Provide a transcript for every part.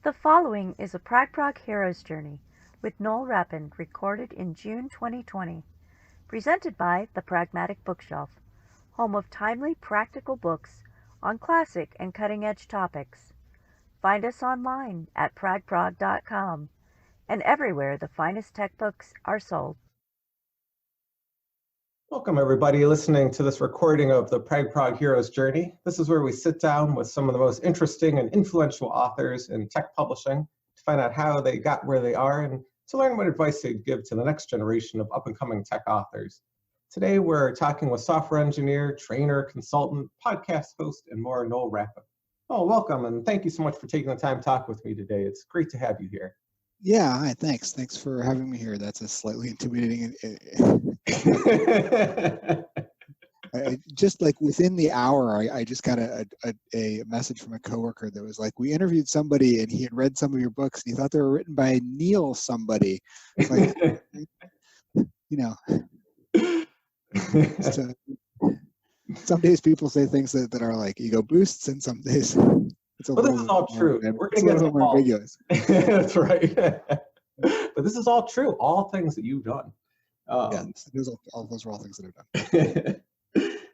The following is a PragProg Hero's Journey with Noel Rappin, recorded in June 2020. Presented by the Pragmatic Bookshelf, home of timely, practical books on classic and cutting-edge topics. Find us online at pragprog.com and everywhere the finest tech books are sold. Welcome, everybody, listening to this recording of the PragProg Hero's Journey. This is where we sit down with some of the most interesting and influential authors in tech publishing to find out how they got where they are and to learn what advice they'd give to the next generation of up-and-coming tech authors. Today, we're talking with software engineer, trainer, consultant, podcast host, and more, Noel Rappin. Oh, welcome, and thank you so much for taking the time to talk with me today. It's great to have you here. Yeah, hi, thanks. Thanks for having me here. That's a slightly intimidating. Just like within the hour, I just got a message from a coworker that was like, we interviewed somebody and he had read some of your books and he thought they were written by Neil somebody. It's like, you know. So, some days people say things that are like ego boosts, and some days it's a well, this is all true. We're going to get more ambiguous. That's right. But this is all true. All things that you've done. Yeah, those are all things that I've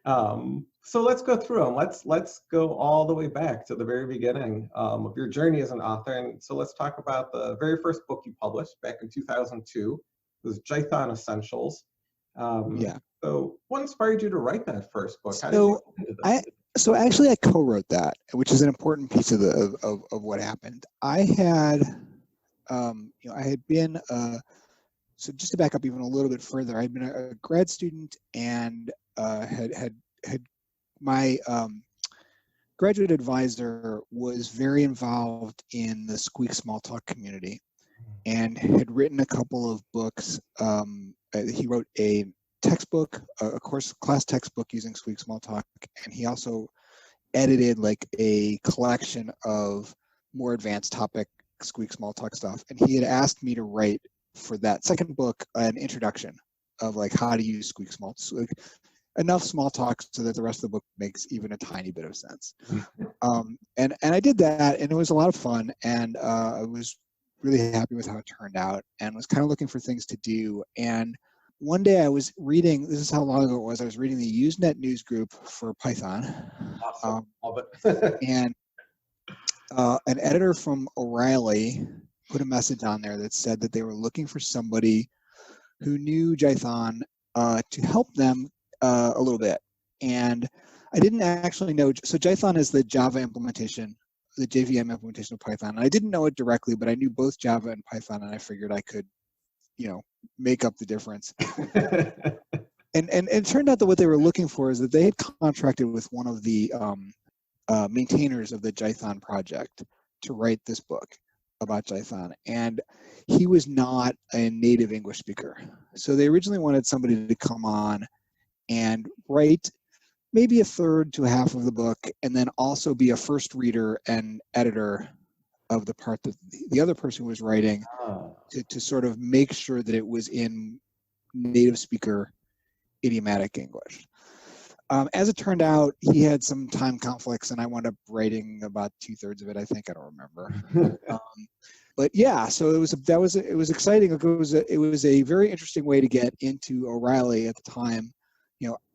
done. So let's go through them. Let's go all the way back to the very beginning of your journey as an author. And so let's talk about the very first book you published back in 2002. It was Jython Essentials. Yeah. So what inspired you to write that first book? So actually I co-wrote that, which is an important piece of what happened. I had, I had been, so just to back up even a little bit further, I'd been a grad student and had my graduate advisor was very involved in the Squeak Smalltalk community and had written a couple of books. He wrote a textbook, a class textbook using Squeak Smalltalk, and he also edited like a collection of more advanced topic Squeak Smalltalk stuff. And he had asked me to write for that second book an introduction of like how to use Squeak Smalltalk, like enough small talk so that the rest of the book makes even a tiny bit of sense. And I did that, and it was a lot of fun, and I was really happy with how it turned out, and was kind of looking for things to do. And one day I was reading, this is how long ago it was, I was reading the Usenet news group for Python. Awesome. Love it. And an editor from O'Reilly put a message on there that said that they were looking for somebody who knew Jython to help them a little bit. And I didn't actually know, so Jython is the Java implementation, the JVM implementation of Python. And I didn't know it directly, but I knew both Java and Python, and I figured I could, make up the difference. And it turned out that what they were looking for is that they had contracted with one of the maintainers of the Jython project to write this book about Jython. And he was not a native English speaker. So they originally wanted somebody to come on and write maybe a third to a half of the book, and then also be a first reader and editor of the part that the other person was writing to sort of make sure that it was in native speaker idiomatic English. As it turned out, he had some time conflicts, and I wound up writing about 2/3 of it. I think, I don't remember. But yeah, so it was exciting. It was a very interesting way to get into O'Reilly at the time.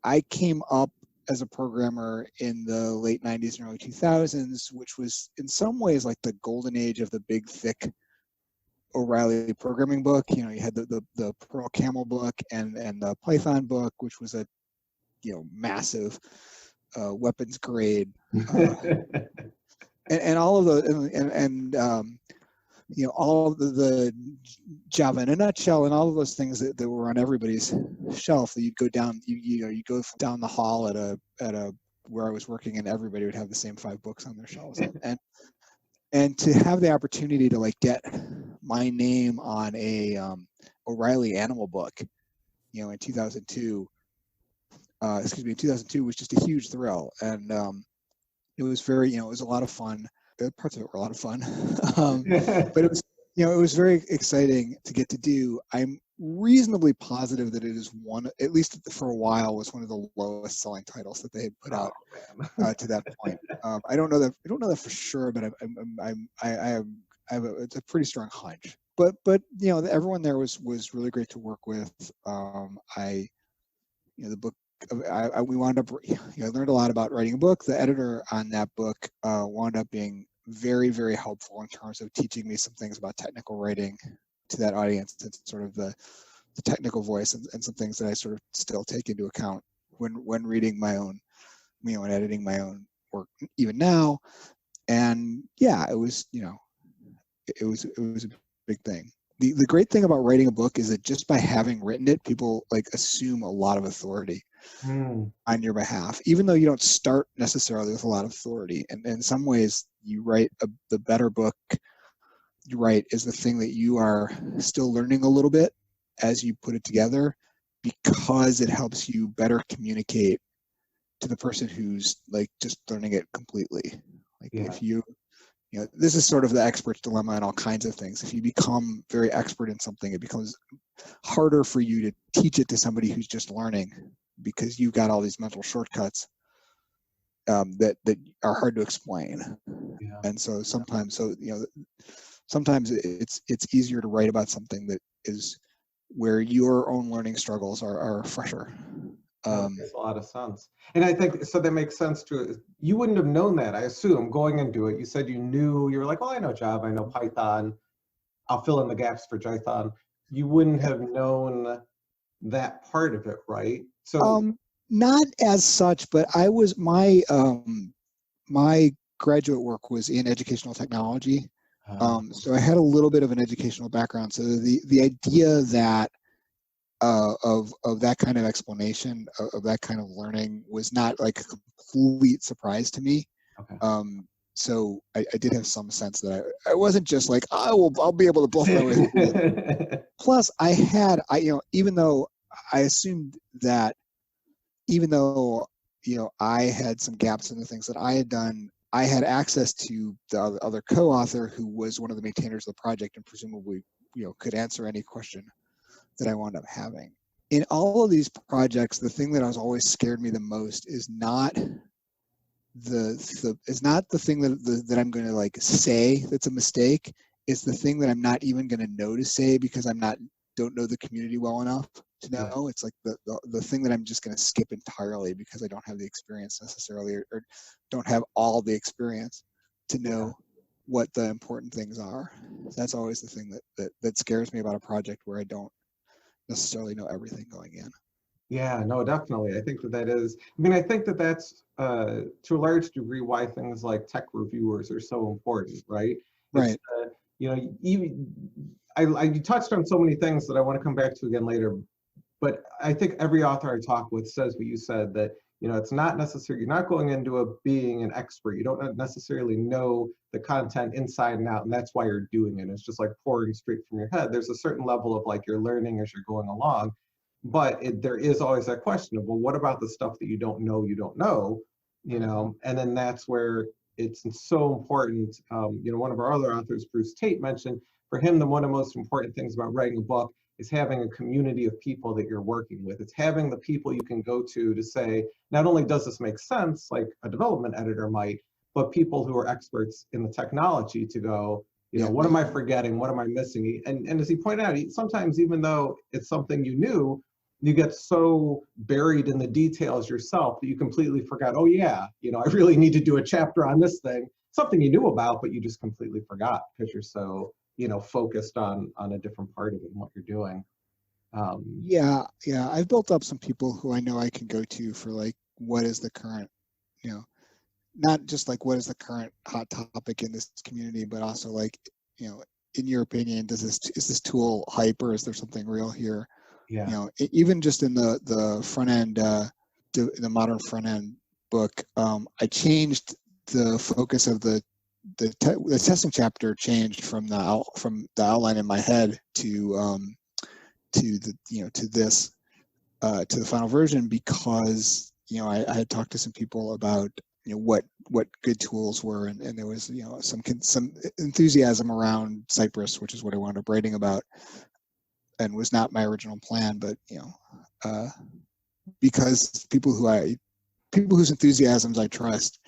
I came up as a programmer in the late 90s and early 2000s, which was in some ways like the golden age of the big, thick O'Reilly programming book. You had the Perl Camel book and the Python book, which was a massive weapons grade, and all of the all of the Java in a nutshell, and all of those things that were on everybody's shelf. That you'd go down, you go down the hall at a where I was working, and everybody would have the same 5 books on their shelves. And to have the opportunity to like get my name on a O'Reilly animal book, in 2002. In 2002 was just a huge thrill, and it was very, it was a lot of fun. Parts of it were a lot of fun, but it was, it was very exciting to get to do. I'm reasonably positive that it is one, at least for a while, was one of the lowest selling titles that they had put out to that point. I don't know that for sure, but I am it's a pretty strong hunch. But you know, everyone there was really great to work with. The book, we wound up, I learned a lot about writing a book. The editor on that book wound up being very, very helpful in terms of teaching me some things about technical writing to that audience, and sort of the technical voice, and some things that I sort of still take into account when reading my own, and editing my own work even now. And yeah, it was a big thing. The great thing about writing a book is that just by having written it, people like assume a lot of authority on your behalf, even though you don't start necessarily with a lot of authority. And in some ways, you write the better book you write is the thing that you are still learning a little bit as you put it together, because it helps you better communicate to the person who's like just learning it completely. Like if you know, this is sort of the expert's dilemma in all kinds of things. If you become very expert in something, it becomes harder for you to teach it to somebody who's just learning, because you've got all these mental shortcuts that are hard to explain. And so sometimes, sometimes it's easier to write about something that is where your own learning struggles are fresher. That makes a lot of sense. And I think, so that makes sense too. You wouldn't have known that, I assume, going into it. You said you were like, well, I know Java, I know Python, I'll fill in the gaps for Jython. You wouldn't have known that part of it, right? So not as such, but I was, my graduate work was in educational technology. So I had a little bit of an educational background. So the idea that of that kind of explanation, of that kind of learning, was not like a complete surprise to me. So I did have some sense that I wasn't just like, I'll be able to bluff my way through it. Plus even though I assumed that, even though I had some gaps in the things that I had done, I had access to the other co-author who was one of the maintainers of the project, and presumably could answer any question that I wound up having. In all of these projects, the thing that has always scared me the most is not the thing that I'm going to like say that's a mistake. It's the thing that I'm not even going to know to say because don't know the community well enough to know. It's like the thing that I'm just going to skip entirely because I don't have the experience necessarily, or don't have all the experience to know what the important things are. That's always the thing that scares me about a project where I don't necessarily know everything going in. Yeah, no, definitely. I think that is, I think that that's to a large degree why things like tech reviewers are so important, right? Right. You touched on so many things that I want to come back to again later, but I think every author I talk with says what you said, that it's not necessary. You're not going into being an expert. You don't necessarily know the content inside and out, and that's why you're doing it. It's just like pouring straight from your head. There's a certain level of like you're learning as you're going along, but there is always that question of, well, what about the stuff that you don't know, and then that's where it's so important. One of our other authors, Bruce Tate, mentioned for him, one of the most important things about writing a book is having a community of people that you're working with. It's having the people you can go to say, not only does this make sense, like a development editor might, but people who are experts in the technology to go, what am I forgetting? What am I missing? And as he pointed out, sometimes even though it's something you knew, you get so buried in the details yourself that you completely forgot, oh yeah, I really need to do a chapter on this thing, something you knew about, but you just completely forgot because you're so focused on a different part of it and what you're doing. I've built up some people who I know I can go to for like, what is the current, not just like what is the current hot topic in this community, but also like, in your opinion, is this tool hype, or is there something real here? Even just in the front end, the modern front end book, I changed the focus of the testing chapter, changed from the outline in my head to the final version, because I had talked to some people about what good tools were, and there was some enthusiasm around Cypress, which is what I wound up writing about, and was not my original plan, but because people whose enthusiasms I trust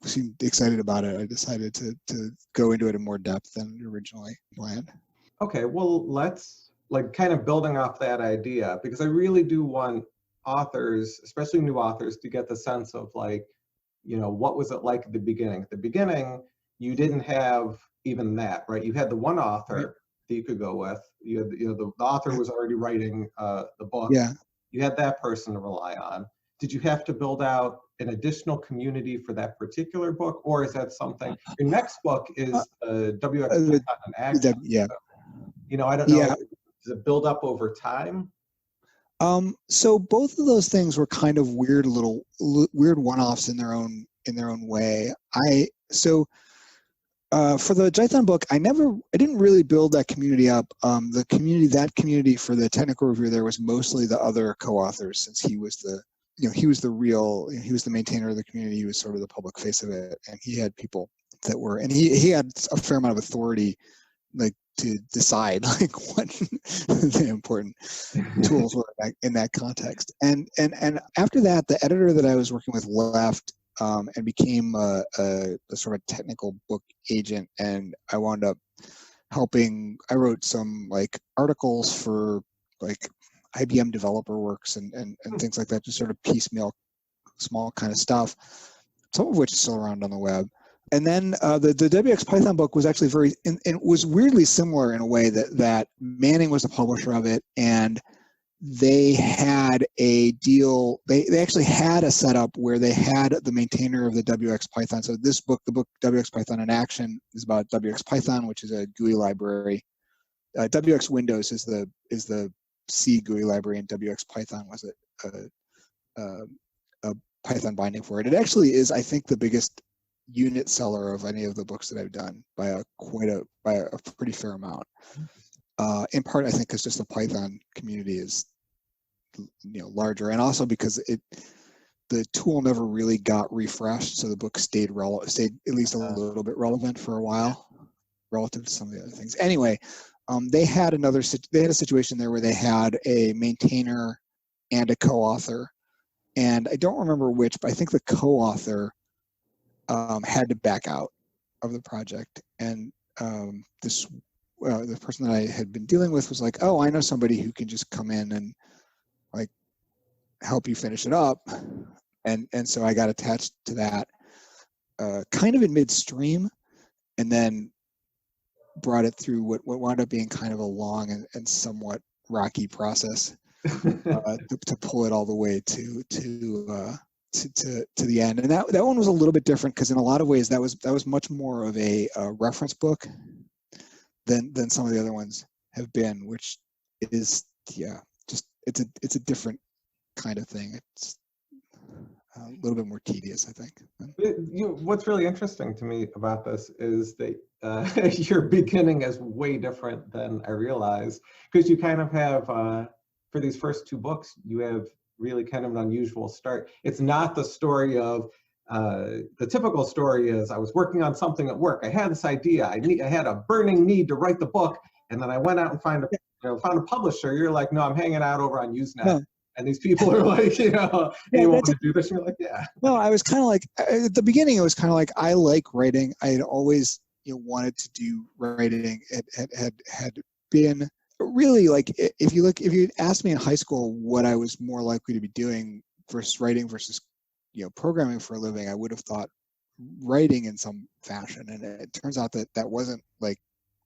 seemed excited about it, I decided to go into it in more depth than originally planned. Okay, well, let's like kind of building off that idea, because I really do want authors, especially new authors, to get the sense of like, what was it like at the beginning? At the beginning, you didn't have even that, right? You had the one author Right. that you could go with. You had, the author was already writing the book. Yeah. You had that person to rely on. Did you have to build out an additional community for that particular book, or is that something? Your next book is WX Python in Action. Yeah. I don't Yeah. know. Does it build up over time? So both of those things were kind of weird one-offs in their own way. For the Jython book, I didn't really build that community up. That community for the technical review there was mostly the other co-authors, since he was the maintainer of the community. He was sort of the public face of it, and he had people that were, and he had a fair amount of authority, like, to decide like what the important tools were in that context. And after that, the editor that I was working with left, and became a sort of technical book agent, and I wound up helping. I wrote some like articles for like IBM Developer Works and things like that, just sort of piecemeal, small kind of stuff, some of which is still around on the web. And then the WX Python book was actually it was weirdly similar in a way that Manning was the publisher of it, and they had a deal. They actually had a setup where they had the maintainer of the WX Python. So this book, the book WX Python in Action, is about WX Python, which is a GUI library. WX Windows is the C GUI library, and WX Python was a Python binding for it. It actually is, I think, the biggest unit seller of any of the books that I've done by a pretty fair amount. In part, I think, because just the Python community is larger, and also because the tool never really got refreshed, so the book stayed at least a little bit relevant for a while relative to some of the other things. Anyway, they had a situation there where they had a maintainer and a co-author, and I don't remember which, but I think the co-author had to back out of the project, and the person that I had been dealing with was like, "Oh, I know somebody who can just come in and like help you finish it up," and so I got attached to that kind of in midstream, and then brought it through what wound up being kind of a long and somewhat rocky process to pull it all the way to the end. And that one was a little bit different, because in a lot of ways that was much more of a reference book than some of the other ones have been, which is just it's a different kind of thing. It's a little bit more tedious, I think. What's really interesting to me about this is that your beginning is way different than I realized, because you kind of have for these first two books, you have really kind of an unusual start. It's not the story of the typical story is I was working on something at work. I had this idea. I had a burning need to write the book, and then I went out and found a publisher. You're like, no, I'm hanging out over on Usenet. No. And these people are like, you want to do this? And you're like, yeah. No, I was kind of like, at the beginning, it was kind of like, I like writing. I had always wanted to do writing. It had been really like, if you asked me in high school what I was more likely to be doing versus writing versus programming for a living, I would have thought writing in some fashion. And it turns out that wasn't like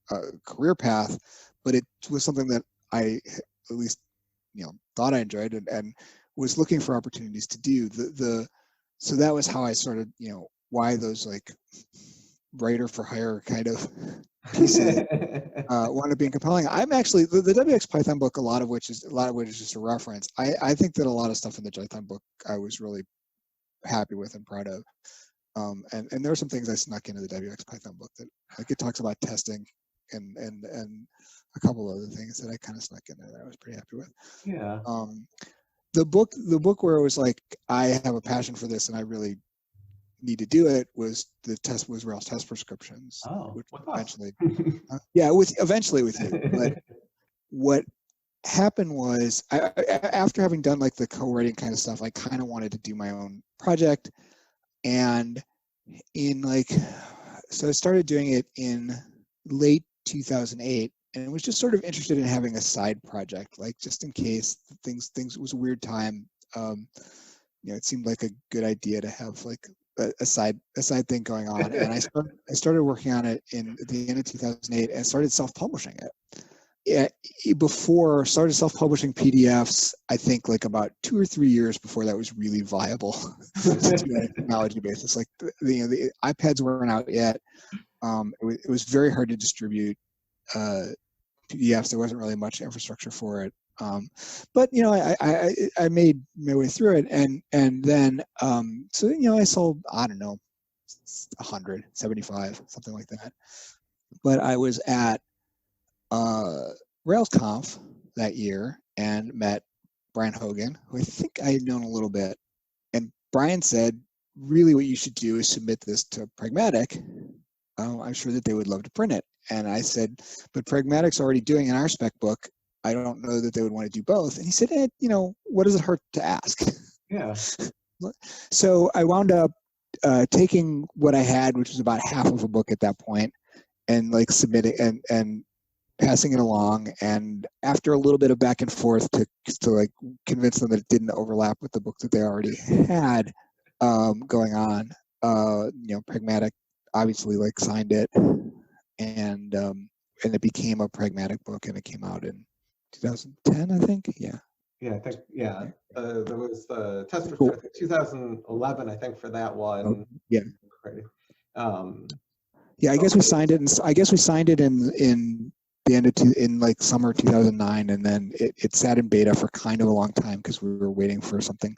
a career path, but it was something that I at least thought I enjoyed and was looking for opportunities to do. So that was how I started, why those like writer for hire kind of pieces wound up being compelling. I'm actually the WX Python book, a lot of which is just a reference. I think that a lot of stuff in the Jython book I was really happy with and proud of. And there are some things I snuck into the WX Python book that, like, it talks about testing and a couple other things that I kind of snuck in there that I was pretty happy with. Yeah. The book where it was like, I have a passion for this and I really need to do it, was Rails test prescriptions. Oh, which eventually. Eventually with you. But what happened was, after having done like the co-writing kind of stuff, I kind of wanted to do my own project, and in like, so I started doing it in late 2008, and was just sort of interested in having a side project, like just in case things it was a weird time. It seemed like a good idea to have like a side thing going on, and I started working on it at the end of 2008 and started self-publishing it. Yeah, started self-publishing PDFs, I think like about 2 or 3 years before that was really viable to do on a technology basis. Like the iPads weren't out yet. It was very hard to distribute PDFs. There wasn't really much infrastructure for it. But I made my way through it, and then I sold, I don't know, 100, 75, something like that. But I was at RailsConf that year and met Brian Hogan, who I think I had known a little bit. And Brian said, really what you should do is submit this to Pragmatic. I'm sure that they would love to print it. And I said, but Pragmatic's already doing an RSpec book. I don't know that they would want to do both. And he said, what does it hurt to ask? Yeah. So I wound up taking what I had, which was about half of a book at that point, and like submitting and passing it along. And after a little bit of back and forth to like convince them that it didn't overlap with the book that they already had going on, Pragmatic obviously like signed it, and it became a Pragmatic book, and it came out in 2010, I think. Yeah, I think, there was the test for 2011, I think, for that one. Oh, yeah. Yeah, I guess we signed it, in the end of in like summer 2009, and then it sat in beta for kind of a long time because we were waiting for something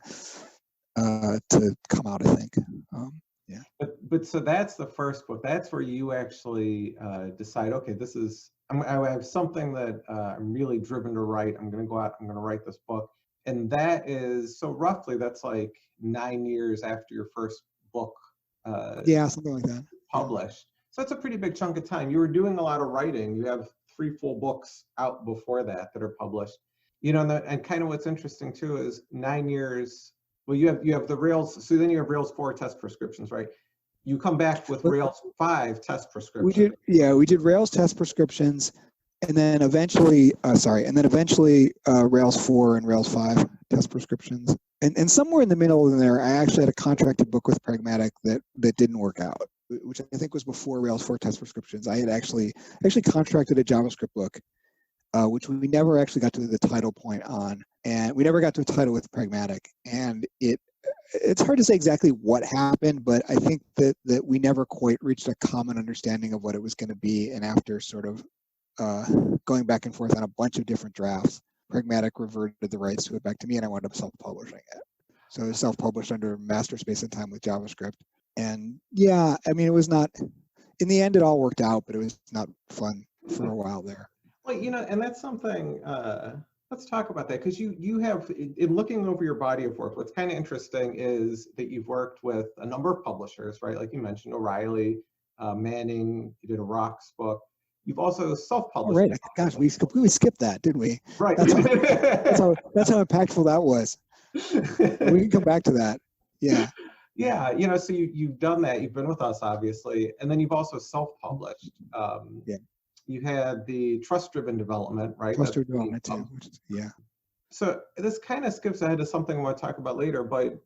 to come out, I think. Yeah. But so that's the first book. That's where you actually decide, okay, I have something that I'm really driven to write. I'm going to go out, I'm going to write this book. And that is, so roughly that's like 9 years after your first book something like that, published. So that's a pretty big chunk of time. You were doing a lot of writing. You have 3 full books out before that are published. And kind of what's interesting too is 9 years. Well, you have the Rails. So then you have Rails 4 test prescriptions, right? You come back with Rails 5 test prescriptions. We did Rails test prescriptions, and then eventually, Rails 4 and Rails 5 test prescriptions. And somewhere in the middle of there, I actually had a contracted book with Pragmatic that didn't work out, which I think was before Rails 4 test prescriptions. I had actually contracted a JavaScript book, which we never actually got to the title point on, and we never got to a title with Pragmatic. And it's hard to say exactly what happened, but I think that we never quite reached a common understanding of what it was going to be. And after sort of going back and forth on a bunch of different drafts, Pragmatic reverted the rights to it back to me, and I wound up self-publishing it. So it was self-published under Master Space and Time with JavaScript. And yeah, I mean, it was not, in the end, it all worked out, but it was not fun for a while there. Well, and that's something, let's talk about that, because you have, in looking over your body of work, what's kind of interesting is that you've worked with a number of publishers, right? Like you mentioned, O'Reilly, Manning, you did a Rocks book. You've also self-published. Oh, right. Gosh, we completely skipped that, didn't we? Right. That's how impactful that was. We can come back to that. Yeah. Yeah, so you've done that. You've been with us, obviously, and then you've also self-published. Yeah. You had the trust-driven development, right? Trust-driven development too. Yeah. So this kind of skips ahead to something I want to talk about later, but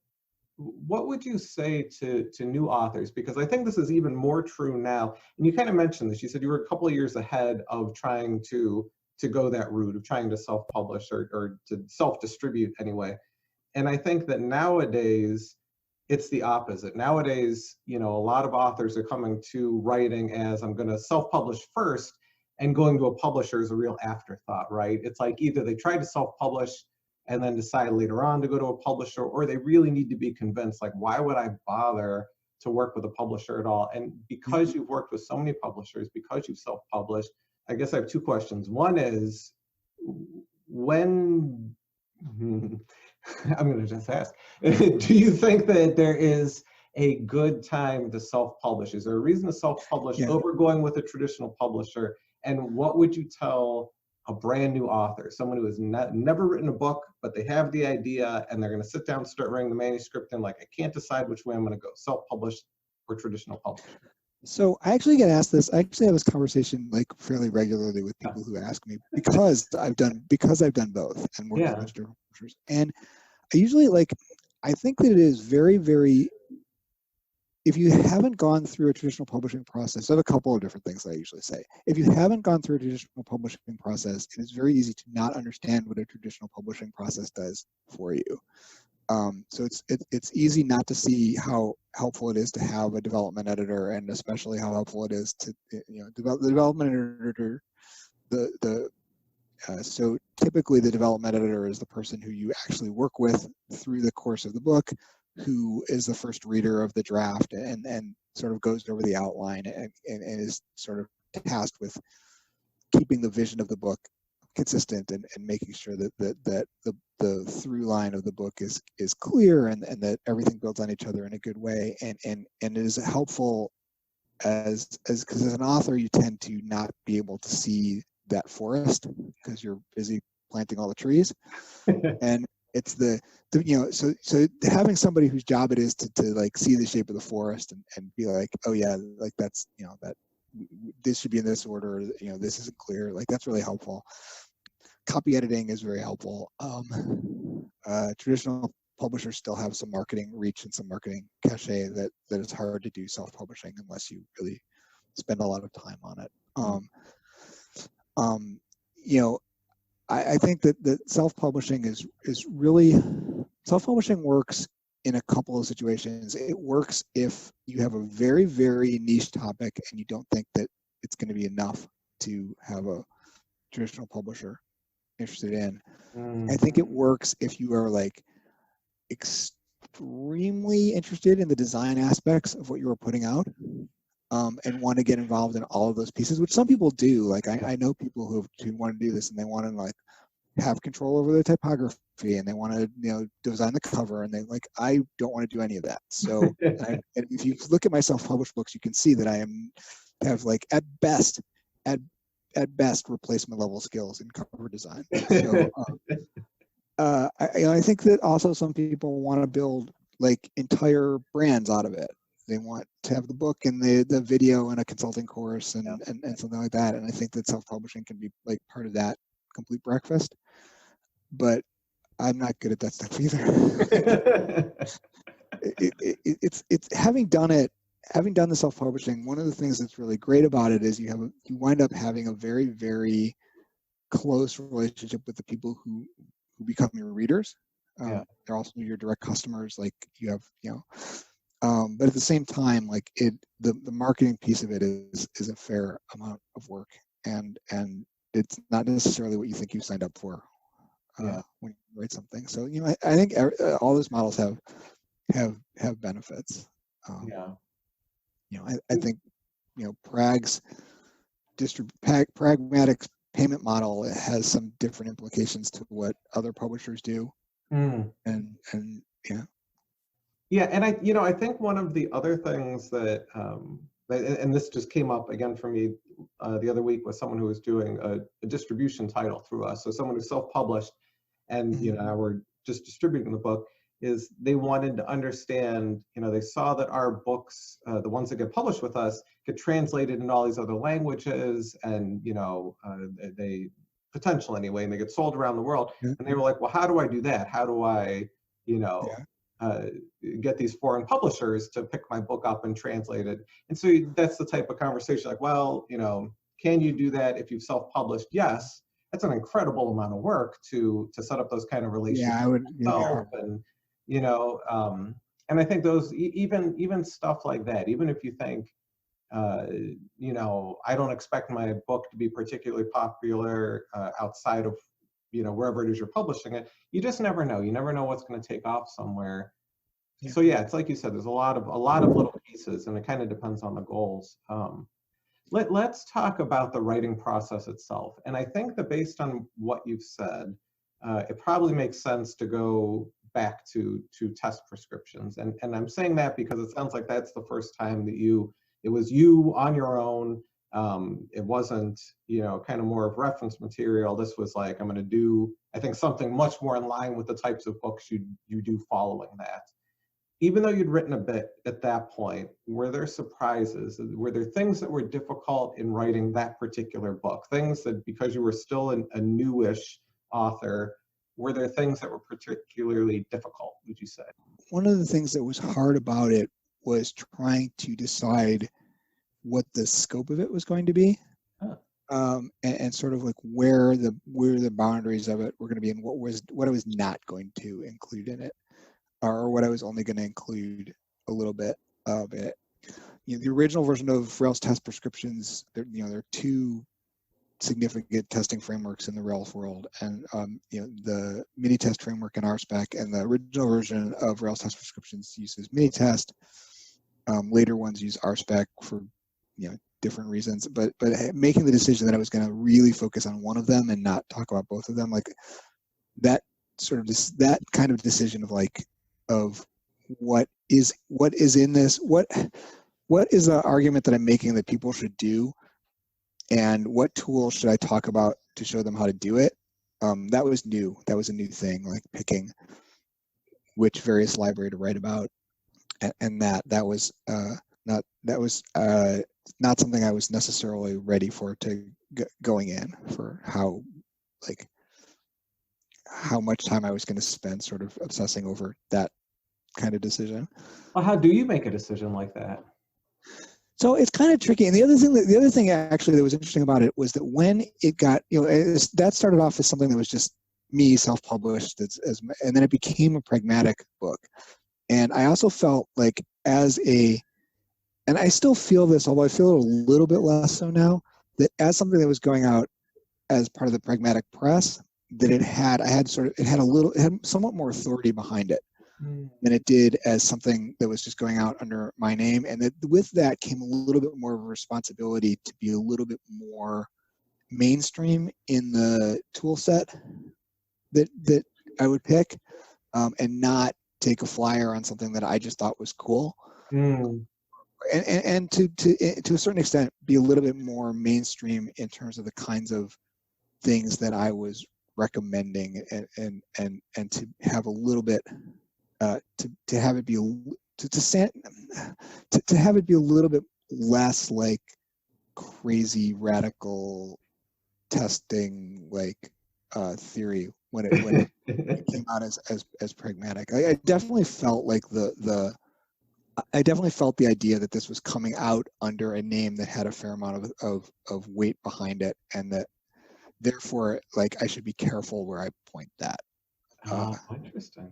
what would you say to new authors? Because I think this is even more true now. And you kind of mentioned this. You said you were a couple of years ahead of trying to go that route of trying to self-publish or to self-distribute anyway. And I think that nowadays it's the opposite. Nowadays, a lot of authors are coming to writing as, I'm going to self-publish first, and going to a publisher is a real afterthought, right? It's like either they try to self-publish and then decide later on to go to a publisher, or they really need to be convinced, like, why would I bother to work with a publisher at all? And because you've worked with so many publishers, because you've self-published, I guess I have 2 questions. One is, when, I'm going to just ask, do you think that there is a good time to self-publish? Is there a reason to self-publish over going with a traditional publisher? And what would you tell a brand new author, someone who has never written a book, but they have the idea and they're going to sit down and start writing the manuscript and like, I can't decide which way I'm going to go, self-publish or traditional publishing? So I actually get asked this. I actually have this conversation like fairly regularly with people who ask me because I've done both and worked with a bunch of different publishers. And I usually I think that it is very, very, if you haven't gone through a traditional publishing process, I have a couple of different things that I usually say. If you haven't gone through a traditional publishing process, it is very easy to not understand what a traditional publishing process does for you. So it's easy not to see how helpful it is to have a development editor, and especially how helpful it is to the development editor. So typically the development editor is the person who you actually work with through the course of the book, who is the first reader of the draft and sort of goes over the outline and is sort of tasked with keeping the vision of the book consistent and making sure that the through line of the book is clear and that everything builds on each other in a good way, and it is helpful because as an author you tend to not be able to see that forest because you're busy planting all the trees. And it's so having somebody whose job it is to like see the shape of the forest and be like, oh yeah, like that's that this should be in this order, this isn't clear, like that's really helpful. Copy editing is very helpful. Traditional publishers still have some marketing reach and some marketing cachet that is hard to do self-publishing unless you really spend a lot of time on it. I think that self-publishing is really, self-publishing works in a couple of situations. It works if you have a very, very niche topic and you don't think that it's going to be enough to have a traditional publisher interested in. I think it works if you are like extremely interested in the design aspects of what you are putting out. And want to get involved in all of those pieces, which some people do. Like I know people who want to do this and they want to like have control over the typography and they want to design the cover, and I don't want to do any of that. So and if you look at my self-published books, you can see that I have like at best replacement level skills in cover design. So I think that also some people want to build like entire brands out of it. They want to have the book and the video and a consulting course and something like that. And I think that self-publishing can be like part of that complete breakfast. But I'm not good at that stuff either. It's having done the self-publishing, one of the things that's really great about it is you wind up having a very, very close relationship with the people who become your readers. They're also your direct customers. Like you have, but at the same time, like the marketing piece of it is a fair amount of work, and it's not necessarily what you think you signed up for when you write something. So I think all those models have benefits. I think Pragmatic's payment model has some different implications to what other publishers do, and Yeah, and I think one of the other things that, and this just came up again for me the other week with someone who was doing a distribution title through us, so someone who self-published, and now we're just distributing the book, is they wanted to understand, they saw that our books, the ones that get published with us, get translated into all these other languages, and they potential anyway, and they get sold around the world, and they were like, well, how do I do that? How do I, get these foreign publishers to pick my book up and translate it? And so that's the type of conversation, like, well, can you do that if you've self-published? Yes, that's an incredible amount of work to set up those kind of relationships. I would. And and I think those even stuff like that, even if you think, I don't expect my book to be particularly popular outside of wherever it is you're publishing it, you just never know. You never know what's going to take off somewhere. So it's like you said, there's a lot of little pieces, and it kind of depends on the goals. Let's talk about the writing process itself. And I think that based on what you've said, it probably makes sense to go back to test prescriptions. And I'm saying that because it sounds like that's the first time that it was you on your own. It wasn't, kind of more of reference material. This was like, I'm going to do, I think, something much more in line with the types of books you do following that. even though you'd written a bit at that point, were there surprises? Were there things that were difficult in writing that particular book? Things that, because you were still a newish author, were there things that were particularly difficult, would you say? One of the things that was hard about it was trying to decide what the scope of it was going to be. And sort of like where the boundaries of it were going to be, and what I was not going to include in it, or what I was only going to include a little bit of it. You know, the original version of Rails test prescriptions, there are two significant testing frameworks in the Rails world, and the mini test framework in RSpec, and the original version of Rails test prescriptions uses mini test. Later ones use RSpec for different reasons, but making the decision that I was going to really focus on one of them and not talk about both of them, like that kind of decision of what is in this, what is the argument that I'm making that people should do, and what tool should I talk about to show them how to do it. That was new. That was a new thing, like picking which various library to write about, and that was not something I was necessarily ready for going in, for how much time I was going to spend sort of obsessing over that kind of decision. Well, how do you make a decision like that? So it's kind of tricky. And the other thing actually that was interesting about it was that when it got, that started off as something that was just me self-published, and then it became a Pragmatic book. And I also felt like and I still feel this, although I feel it a little bit less so now, that as something that was going out as part of the Pragmatic press, that it had somewhat more authority behind it than it did as something that was just going out under my name. And that with that came a little bit more of a responsibility to be a little bit more mainstream in the tool set that I would pick, and not take a flyer on something that I just thought was cool. And to a certain extent be a little bit more mainstream in terms of the kinds of things that I was recommending, and to have a little bit to have it be to have it be a little bit less like crazy radical testing theory when it came out as Pragmatic. I definitely felt like I definitely felt the idea that this was coming out under a name that had a fair amount of weight behind it, and that therefore I should be careful where I point that. Interesting.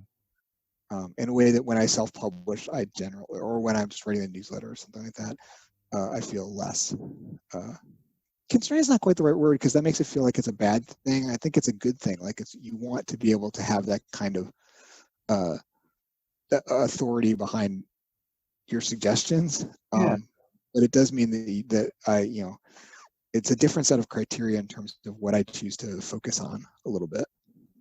In a way that when I self-publish, I generally, or when I'm just writing a newsletter or something like that, I feel less. Constraint is not quite the right word, because that makes it feel like it's a bad thing. I think it's a good thing. You want to be able to have that kind of authority behind your suggestions, but it does mean that I, it's a different set of criteria in terms of what I choose to focus on a little bit.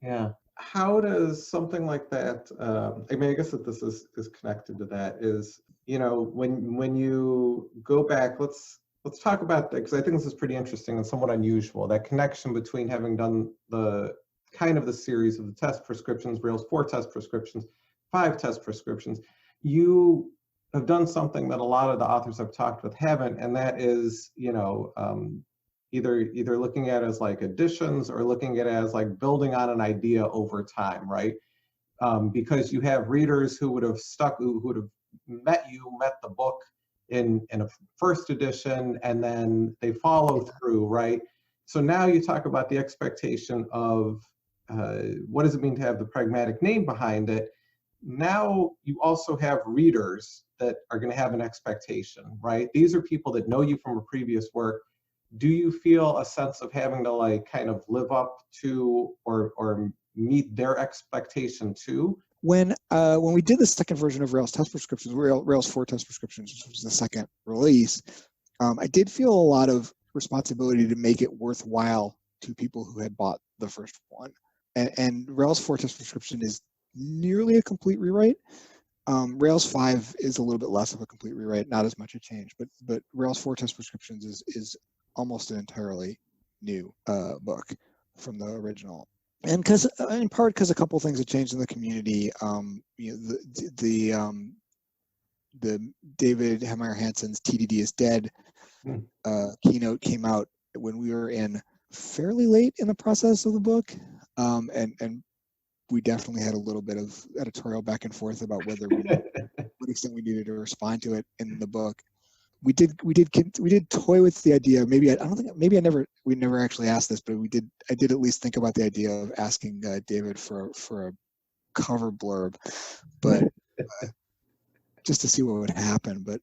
Yeah. How does something like that, I guess that this is connected to that, is, when you go back, let's talk about that, because I think this is pretty interesting and somewhat unusual, that connection between having done the series of the test prescriptions, Rails 4 test prescriptions, 5 test prescriptions. You have done something that a lot of the authors I've talked with haven't, and that is, either looking at it as additions, or looking at it as building on an idea over time, right? Because you have readers who would have met the book in a first edition, and then they follow through, right? So now you talk about the expectation of what does it mean to have the Pragmatic name behind it. Now you also have readers that are going to have an expectation, right? These are people that know you from a previous work. Do you feel a sense of having to kind of live up to or meet their expectation too? When we did the second version of Rails test prescriptions, Rails 4 test prescriptions, which was the second release, I did feel a lot of responsibility to make it worthwhile to people who had bought the first one. And Rails 4 test prescription is nearly a complete rewrite. Rails 5 is a little bit less of a complete rewrite, not as much a change, but Rails 4 test prescriptions is almost an entirely new book from the original. and because in part because a couple of things have changed in the community. You know, the David Hemmeyer Hansen's TDD is Dead keynote came out when we were in fairly late in the process of the book, and we definitely had a little bit of editorial back and forth about whether we what extent we needed to respond to it in the book. We did toy with the idea. Maybe we never actually asked this, but I did at least think about the idea of asking David for a cover blurb, but just to see what would happen. But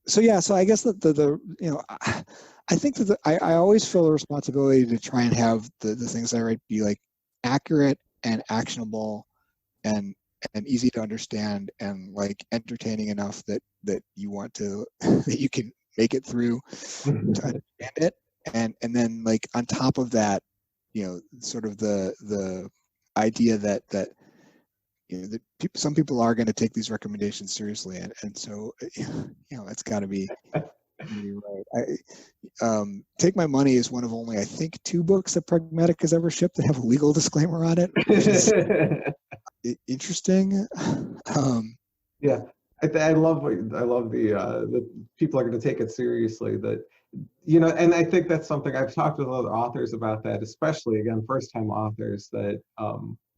so yeah, so I guess that the you know, I think that I always feel a responsibility to try and have the things I write be like accurate and actionable and easy to understand and like entertaining enough that you want to that you can make it through to understand it, and then like on top of that, you know, sort of the idea that you know, some people are going to take these recommendations seriously, and so you know, it's got to be right. Take My Money is one of only, I think, 2 books that Pragmatic has ever shipped that have a legal disclaimer on it, which is interesting. Yeah, I love the people are going to take it seriously. That, you know, and I think that's something I've talked with other authors about, that especially again first-time authors, that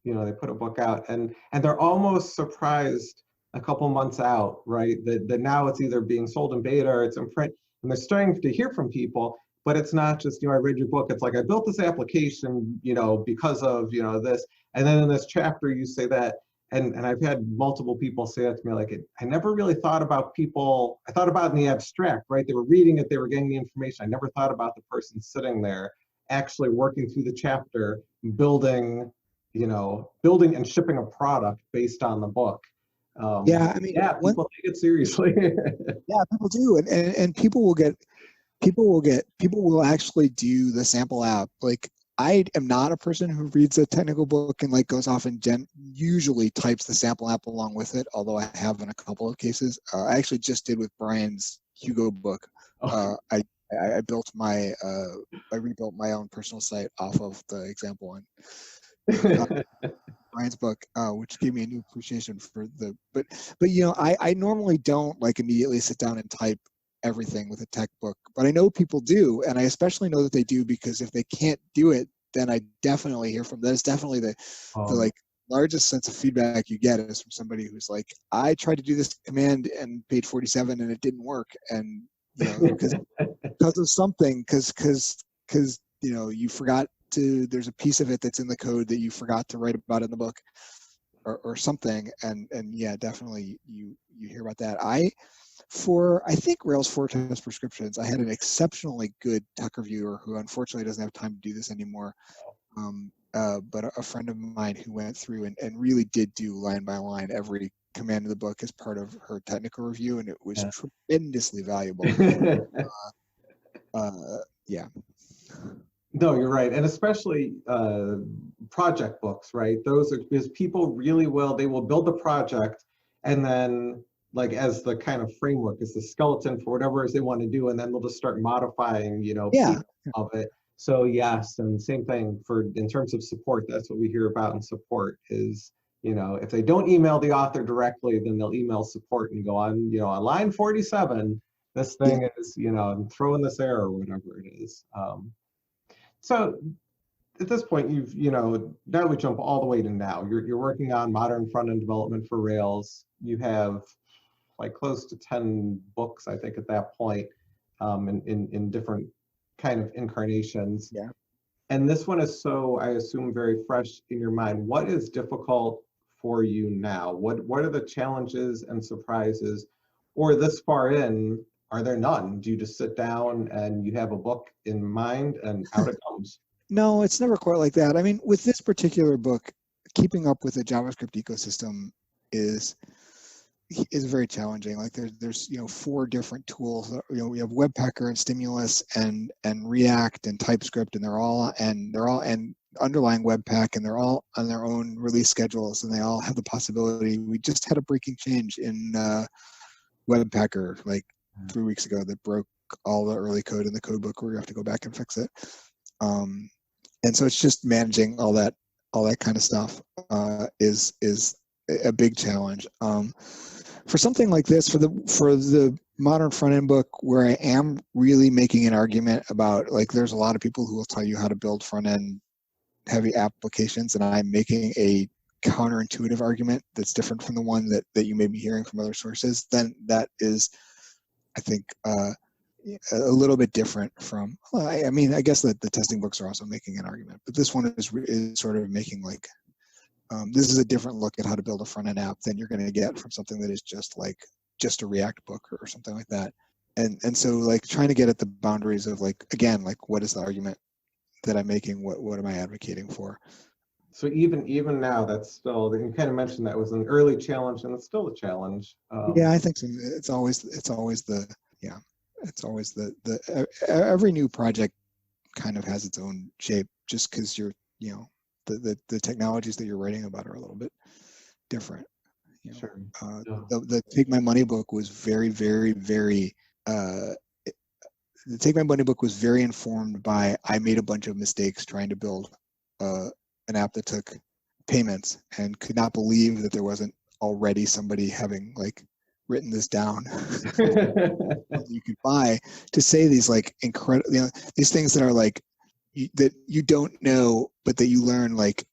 you know, they put a book out and they're almost surprised a couple months out, right? That now it's either being sold in beta or it's in print, and they're starting to hear from people. But it's not just, you know, I read your book. It's like, I built this application, you know, because of, you know, this, and then in this chapter you say that. And I've had multiple people say that to me, like, I never really thought about people, I thought about in the abstract, right? They were reading it, they were getting the information. I never thought about the person sitting there actually working through the chapter, building, you know, building and shipping a product based on the book. Yeah, I mean, yeah, people take it seriously. yeah, people do, and people will actually do the sample app. Like, I am not a person who reads a technical book and like goes off and usually types the sample app along with it, although I have in a couple of cases. I actually just did with Brian's Hugo book. I built my I rebuilt my own personal site off of the example one. Brian's book, which gave me a new appreciation for the, but you know, I normally don't like immediately sit down and type everything with a tech book, but I know people do, and I especially know that they do because if they can't do it, then I definitely hear from them. That's definitely the like largest sense of feedback you get is from somebody who's like, I tried to do this command in page 47 and it didn't work, and you know, because of something, because you know, you forgot to, there's a piece of it that's in the code that you forgot to write about in the book, or something, and yeah, definitely you hear about that. I think Rails 4 test prescriptions, I had an exceptionally good tech reviewer who unfortunately doesn't have time to do this anymore, but a friend of mine who went through and really did do line by line every command in the book as part of her technical review, and it was tremendously valuable. Yeah. No, you're right. And especially project books, right? Those are, because people really will, they will build a project and then, like, as the kind of framework, as the skeleton for whatever it is they want to do, and then they'll just start modifying, you know, pieces of it. So yes, and same thing for, in terms of support, that's what we hear about in support is, you know, if they don't email the author directly, then they'll email support and go on, you know, on line 47, this thing is, you know, and throw in this error or whatever it is. So at this point, you know, now we jump all the way to now. You're working on modern front-end development for Rails. You have like close to 10 books, I think, at that point, in different kind of incarnations. Yeah. And this one is, so I assume, very fresh in your mind. What is difficult for you now? What are the challenges and surprises, or this far in, are there none? Do you just sit down and you have a book in mind and out it comes? No, it's never quite like that. I mean, with this particular book, keeping up with the JavaScript ecosystem is very challenging. Like there's you know 4 different tools. You know, we have Webpacker and Stimulus and React and TypeScript, and they're all and underlying Webpack, and they're all on their own release schedules, and they all have the possibility. We just had a breaking change in Webpacker like 3 weeks ago that broke all the early code in the code book where you have to go back and fix it. and so it's just managing all that kind of stuff is a big challenge. For something like this, for the modern front end book, where I am really making an argument about, like, there's a lot of people who will tell you how to build front end heavy applications, and I'm making a counterintuitive argument that's different from the one that you may be hearing from other sources, then that is, I think, a little bit different from, I mean, I guess that the testing books are also making an argument, but this one is sort of making, like, this is a different look at how to build a front end app than you're going to get from something that is just a React book or something like that. And so, like, trying to get at the boundaries of, like, again, like, what is the argument that I'm making? What am I advocating for? So even now, that's still, you kind of mentioned that was an early challenge, and it's still a challenge. Yeah, I think so. It's always every new project kind of has its own shape, just because you're, the technologies that you're writing about are a little bit different. Sure. The Take My Money book was very, very, very. The Take My Money book was very informed by, I made a bunch of mistakes trying to build an app that took payments, and could not believe that there wasn't already somebody having, like, written this down you could buy to say these, like, incredible, these things that are, like, that you don't know, but that you learn, like,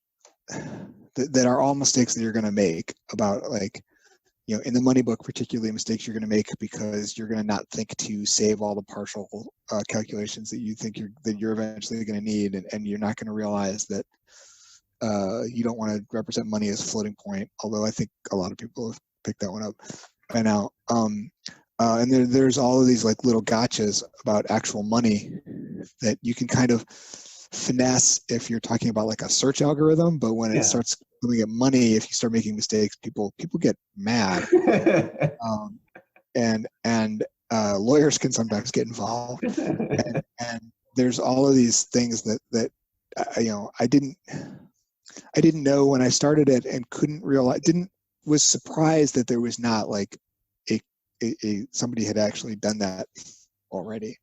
that are all mistakes that you're going to make about, like, in the money book, particularly mistakes you're going to make because you're going to not think to save all the partial calculations that you think you're eventually going to need, and you're not going to realize that you don't want to represent money as floating point, although I think a lot of people have picked that one up by now. And there's all of these, like, little gotchas about actual money that you can kind of finesse if you're talking about, like, a search algorithm, but when it starts looking at money, if you start making mistakes, people get mad. And lawyers can sometimes get involved, and there's all of these things that I didn't know when I started it, and was surprised that there was not, like, somebody had actually done that already.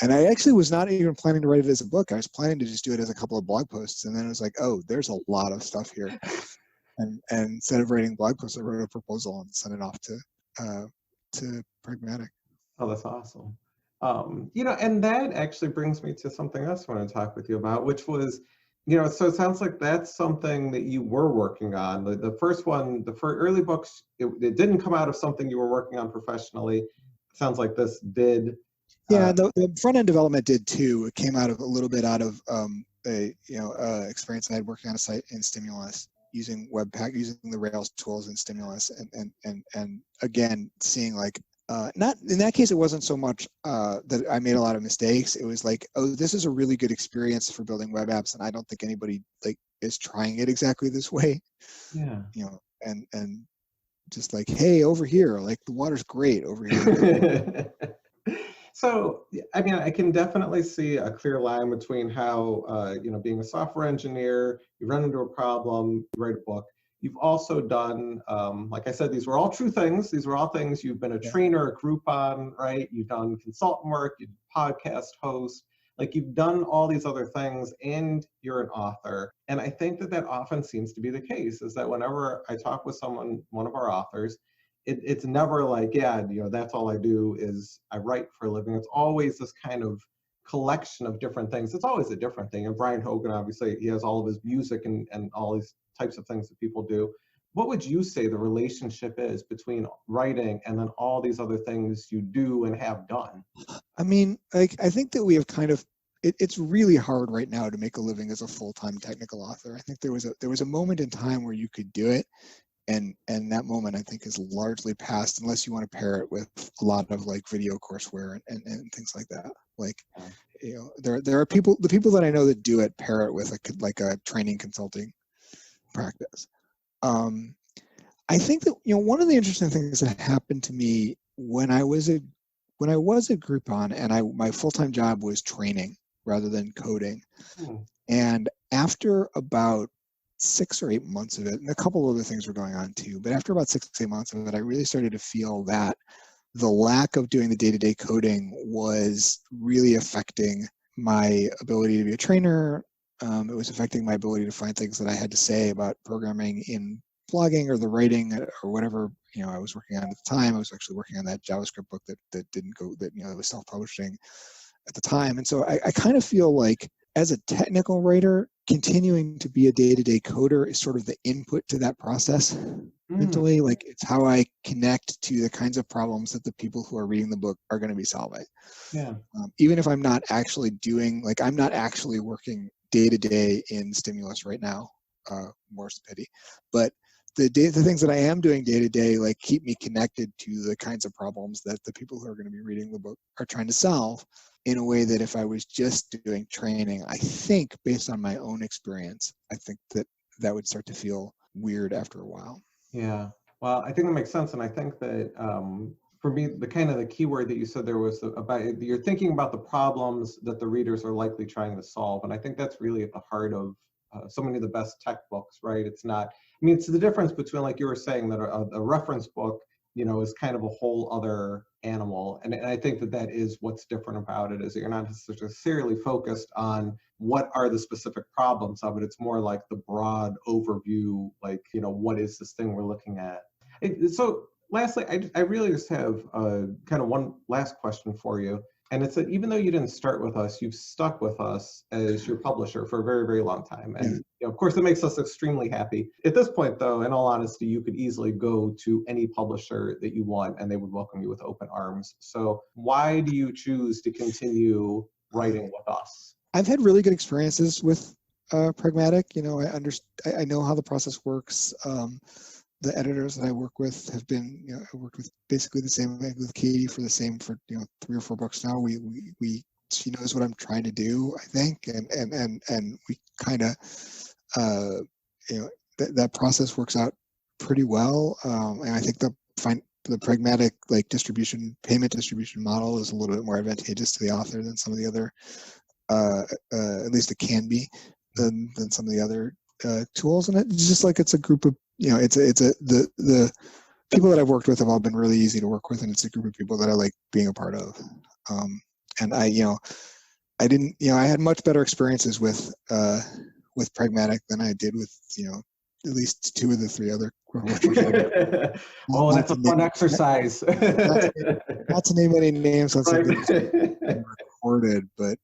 And I actually was not even planning to write it as a book. I was planning to just do it as a couple of blog posts, and then it was like, oh, there's a lot of stuff here. And instead of writing blog posts, I wrote a proposal and sent it off to Pragmatic. Oh, that's awesome. And that actually brings me to something else I want to talk with you about, which was, so it sounds like that's something that you were working on. The first one, the first early books, it didn't come out of something you were working on professionally. It sounds like this did. Yeah, the front end development did too. It came out of a little bit out of experience I had working on a site in Stimulus, using Webpack, using the Rails tools in Stimulus, and again, seeing, like, not in that case, it wasn't so much that I made a lot of mistakes. It was like, oh, this is a really good experience for building web apps, and I don't think anybody, like, is trying it exactly this way. Yeah. And just like, hey, over here, like, the water's great over here. So, I mean, I can definitely see a clear line between how, being a software engineer, you run into a problem, you write a book. You've also done, like I said, these were all true things. These were all things you've been a trainer, a Groupon, right? You've done consultant work, you've podcast host, like, you've done all these other things, and you're an author. And I think that often seems to be the case, is that whenever I talk with one of our authors, it's never like, that's all I do is I write for a living. It's always this kind of collection of different things. It's always a different thing. And Brian Hogan, obviously, he has all of his music and all these types of things that people do. What would you say the relationship is between writing and then all these other things you do and have done? I mean, like, I think that we have kind of, it's really hard right now to make a living as a full-time technical author. I think there was a moment in time where you could do it, and that moment, I think, is largely past, unless you want to pair it with a lot of, like, video courseware and things like that. Like, there are the people that I know that do it pair it with a training consulting practice. I think that, one of the interesting things that happened to me when I was at Groupon, and my full-time job was training rather than coding. And after about 6 or 8 months of it, and a couple other things were going on too, but after about 6 or 8 months of it, I really started to feel that the lack of doing the day-to-day coding was really affecting my ability to be a trainer, It was affecting my ability to find things that I had to say about programming in blogging or the writing or whatever I was working on at the time. I was actually working on that JavaScript book that didn't go, that it was self-publishing at the time. And so I kind of feel like as a technical writer, continuing to be a day-to-day coder is sort of the input to that process mentally. Like, it's how I connect to the kinds of problems that the people who are reading the book are going to be solving. Yeah. Even if I'm not actually doing, like, I'm not actually working day-to-day in Stimulus right now, more's the pity, but the things that I am doing day-to-day, like, keep me connected to the kinds of problems that the people who are going to be reading the book are trying to solve, in a way that if I was just doing training, I think, based on my own experience, I think that would start to feel weird after a while. Yeah, well, I think that makes sense. And I think that for me, the key word that you said there was about, you're thinking about the problems that the readers are likely trying to solve. And I think that's really at the heart of so many of the best tech books, right? It's not, I mean, it's the difference between, like you were saying, that a reference book, is kind of a whole other animal. And I think that is what's different about it, is that you're not necessarily focused on what are the specific problems of it. It's more like the broad overview, like, what is this thing we're looking at? So lastly, I really just have kind of one last question for you. And it's that even though you didn't start with us, you've stuck with us as your publisher for a very, very long time. And of course, that makes us extremely happy. At this point, though, in all honesty, you could easily go to any publisher that you want and they would welcome you with open arms. So why do you choose to continue writing with us? I've had really good experiences with Pragmatic. I know how the process works. The editors that I work with have been, I worked with basically the same with Katie for 3 or 4 books now. She knows what I'm trying to do, I think, and we kind of, that process works out pretty well. And I think the Pragmatic payment distribution model is a little bit more advantageous to the author than some of the other, at least it can be, than some of the other tools. And it's just like, it's a group of, the people that I've worked with have all been really easy to work with, and it's a group of people that I like being a part of. And I had much better experiences with Pragmatic than I did with, at least 2 of the 3 other. Oh, that's a fun exercise. Not to name any names on something that's been recorded, but.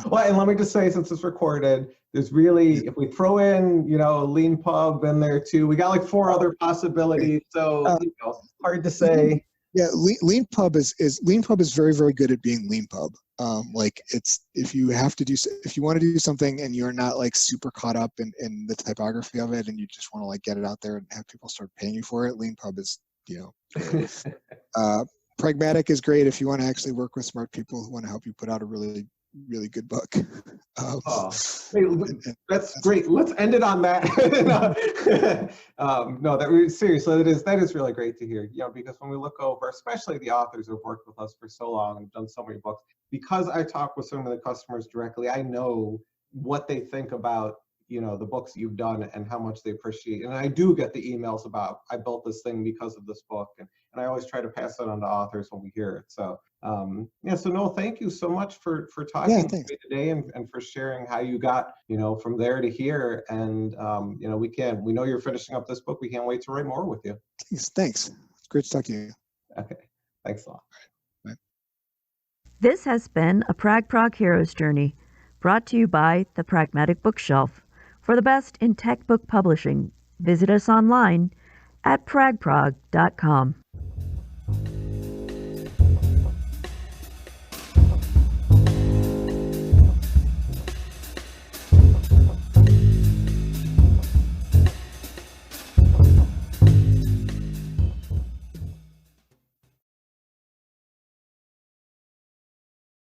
Well, and let me just say, since it's recorded, there's really, if we throw in, Lean Pub in there too, we got like 4 other possibilities. So hard to say. Yeah, Lean Pub is very, very good at being Lean Pub. If you want to do something and you're not like super caught up in the typography of it, and you just want to like get it out there and have people start paying you for it, Lean Pub is Pragmatic is great if you want to actually work with smart people who want to help you put out a really, really good book. That's great. Let's end it on that. Seriously, that is really great to hear. Because when we look over, especially the authors who've worked with us for so long and done so many books, because I talk with some of the customers directly, I know what they think about the books that you've done and how much they appreciate. And I do get the emails about, I built this thing because of this book, and I always try to pass that on to authors when we hear it. So so Noel, thank you so much for talking to me today and for sharing how you got from there to here. And we know you're finishing up this book. We can't wait to write more with you. Thanks. It's great to talk to you. Okay, thanks a lot. Bye. This has been a PragProg Hero's Journey, brought to you by the Pragmatic Bookshelf. For the best in tech book publishing, visit us online at pragprog.com.